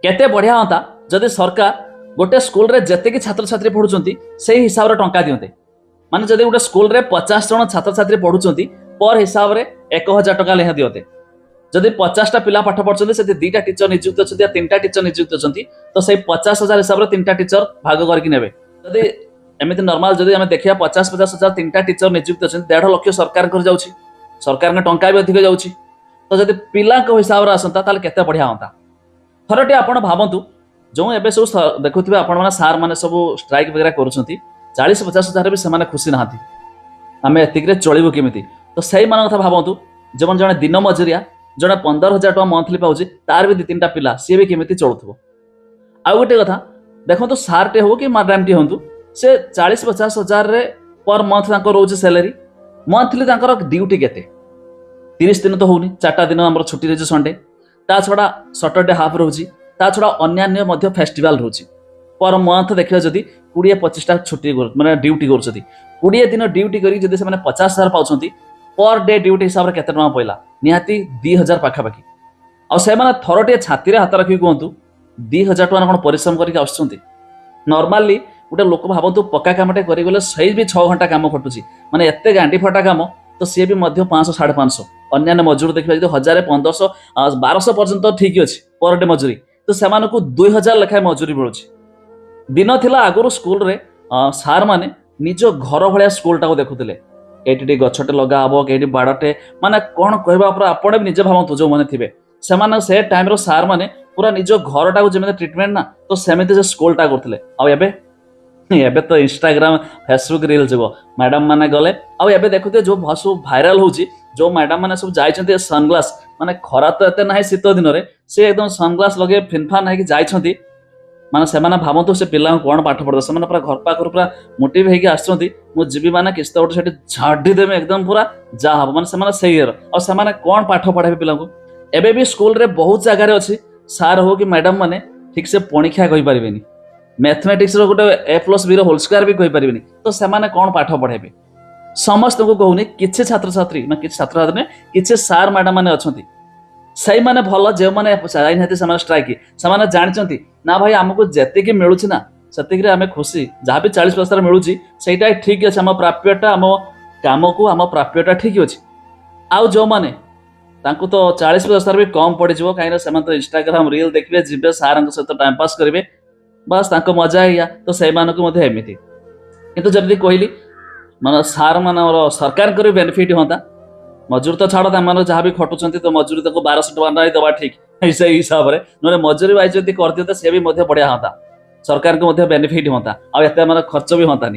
केते बढ़िया होता जदि सरकार गोटे स्कूल रे जेते छात्र छात्री पढ़ुचंती से हिसाब रे टंका दियंते। माने जदि गोटे स्कूल रे 50 जन छात्र छात्री पढ़ुचंती पर हिसाब रे 1000 टका लेहा दियंते। जदि 50 टा पिला पाठ पढ़ुचंती से 2टा टीचर नियुक्त अछंती या 3टा टीचर नियुक्त अछंती तो से 50,000 हिसाब रे 3टा टीचर भाग करके नेबे। जदि एमिति नॉर्मल जदि हमें देखिया 50,000 3टा टीचर नियुक्त अछंती 1.5 लाख सरकार कर जाउची, सरकार के टंका भी अधिक जाउची। तो जदि पिला को हिसाब रे आसंता ताले केते बढ़िया होता। थरटे आपण भावंतु जो एबे सब देखुथिबे आपण माने सार माने सब स्ट्राइक वगैरह करूछंती 40-50 हजार भी से खुशी नहांती आमे एतिक रे चलिबो केमिति। तो सही मान कथा भावंतु जवन जने दिन मजुरिया जने 15,000 टका मंथली पाउची तार भी 2-3टा पिला सी भी केमिति चलुथबो। आ गोटे कथा देखंतु सारटे हो कि मैडम टी होंतु से 40-50 हजार रे पर मंथ तांको रोज सैलरी मंथली तांकर ड्यूटी केते 30 दिन तो होउनी 4टा दिन हमर छुट्टी रे संडे ता छड़ा सैटरडे हाफ रोची ता छड़ा अन्य मध्य फेस्टिवल रोची पर मंथ देखियो जदी 20-25टा छुट्टी माने ड्यूटी करछथि 20 दिन ड्यूटी करी जदी से माने 50,000 पाउछंती पर डे ड्यूटी हिसाब रे केते टका पइला निहाती 2,000 पाखा पाखी। आ से माने थरटे छाती रे हाथ रखी कहंतु 2,000 टका कोन परिश्रम करी आछंती। नॉर्मली गोटे लोक भाबंतु पक्का कामटे करी गले सही भी 6 घंटा काम खटुची माने एते गांडी फटा काम तो सी भी मध्य 500-550 अन्य मजूर देखिए 1000 1500 1200 पर्यंत ठीक अच्छे पर डे मजूरी तो से 2,000 लेखाएं मजूरी मिलूँ। दिन थिला आगुरी स्कूल रे सार माने निज घर भाया स्कूल टाको देखुले ये गछटे लगा हम कहीं बाड़टे माने कौन कहवा पूरा आपड़े भी निजे भावतु जो मैंने थे से टाइम रो सार माने पूरा निज घर टाको जमी ट्रिटमेंट ना तो सेमती स्कूल टा करते एबे तो इंस्टाग्राम फेसबुक रील जुग मैडम माने गले आबे देखुते जो सब भाइराल होची जो मैडम माने सब जाइछंती सनग्लास माने खरा तो एते नाही शीत दिन रे से एकदम सनग्लास लगे फिनफान है कि जाइछंती माने से माने भावंतु से पिला कोन पाठ पढ़ो से माने पूरा घर पाखर पूरा मोटिव है कि आछंती मु जीवी माने किस्त गोटे सेठी झाड़ी देमे एकदम पूरा जा हबो माने से माने सही रे और से माने कोन पाठ पढ़ाबे पिला को एबे भी स्कूल रे बहुत जगह रे अछि सार हो कि मैडम माने ठीक से पणिखा कहि परिबेनी मैथमेटिक्स रो गोटे a+b रो होल स्क्वायर भी कहि परिबेनी तो से माने कोन पाठ पढ़ाबे समस्त को कहूनी किछि छात्र छात्री ना किछि छात्र छात्री किछि सार मैडम माने अछंती सही माने भल जे माने जाई नथि से माने स्ट्राइक से माने जानचंती ना भाई हमको जेते कि मिलुछि ना सेतिक रे हमें खुशी जहाँ भी 40% मिलुछि सेटा ठीक अछि हम प्राप्यटा हम काम को हम प्राप्यटा ठीक अछि। आउ जो माने तांको तो 40% भी कम पड़ जिवो काहे से माने तो इंस्टाग्राम रील देखबे जिबे सारंग सहित टाइम पास करिवे बस तांको मजा हिया तो से मानको मध्ये एमिति किंतु जब कहली माने सार माने सरकार को बेनिफिट होता मजूरी तो छाड़ जहाँ भी खटुंट तो मजूरी तक 1200 टका दवा ठीक से हिसाब से ना मजूरी वाइज जब कर दिए सी भी बढ़िया होता सरकार को बेनिफिट होता आते खर्च भी होता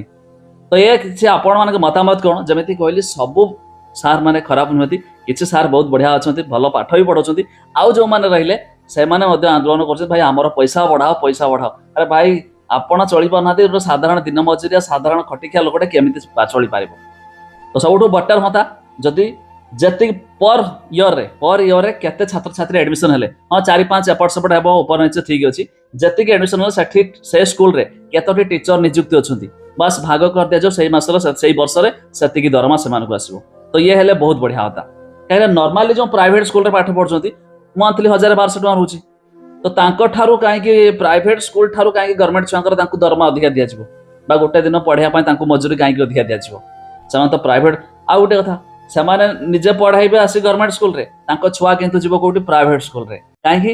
तो ये किसी आपण मान मतामत कौन जमी कहली सबू सार माने खराब नुहति किसी सार बहुत बढ़िया अच्छा भल पाठ भी पढ़ाऊँ आउ जो मैंने रहिले से आंदोलन कर भाई आमर पैसा बढ़ाओ अरे भाई आपण चली पाना साधारण दिन मजूरिया साधारण खटिकिया लोकटे केमी चली पार तो सब बेटर होता जदि जति पर ईयर रे केते छात्र छात्री एडमिशन हेले हाँ 4-5 एपट सेपट हेबो ऊपर नीचे ठीक अछि जति एडमिशन हेले सेठी से स्कूल रे केतोटी टीचर नियुक्त अछंती बस भाग कर दिया जो सही मासर सही वर्ष रे सेतिकी दरमा से मानको आसीबो तो ये हेले बहुत बढ़िया होता काहे नॉर्मली जो प्राइवेट स्कूल रे पाठ पढछंती मंथली 1,000-1,200 टका होची तो तांको ठारू काहे कि प्राइवेट स्कूल ठारू काहे कि गवर्नमेंट छांकर तांको दरमा अधिक दिया जिवो बा गोटे दिन पढ़िया पय तांको मजूरी काहे कि अधिक दिया जिवो समान तो प्राइवेट आ गोटे कथा से माने निजे पढ़ाइबे आसी गवर्नमेंट स्कूल रे तांको छुआ किंतु जीवो कोठी प्राइवेट स्कूल रे काहे कि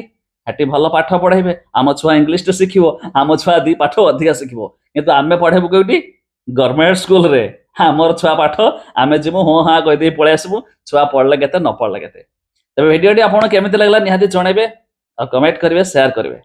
हेटी भलो पाठ पढ़ाइबे आम छुआ इंग्लिश तो शिखिबो आम छुआ दी पाठ अधिक शिखिबो किंतु आमे पढ़ाइबो कोठी गवर्नमेंट स्कूल रे हमर छुआ पाठ आमे जिमु हो हां कहि दे पळे आसबो छुआ पढ़ले केते न पढ़ले केते तबे वीडियोटी आपण केमिति लागला निहाती जणेबे और कमेंट करिवे शेयर करिवे।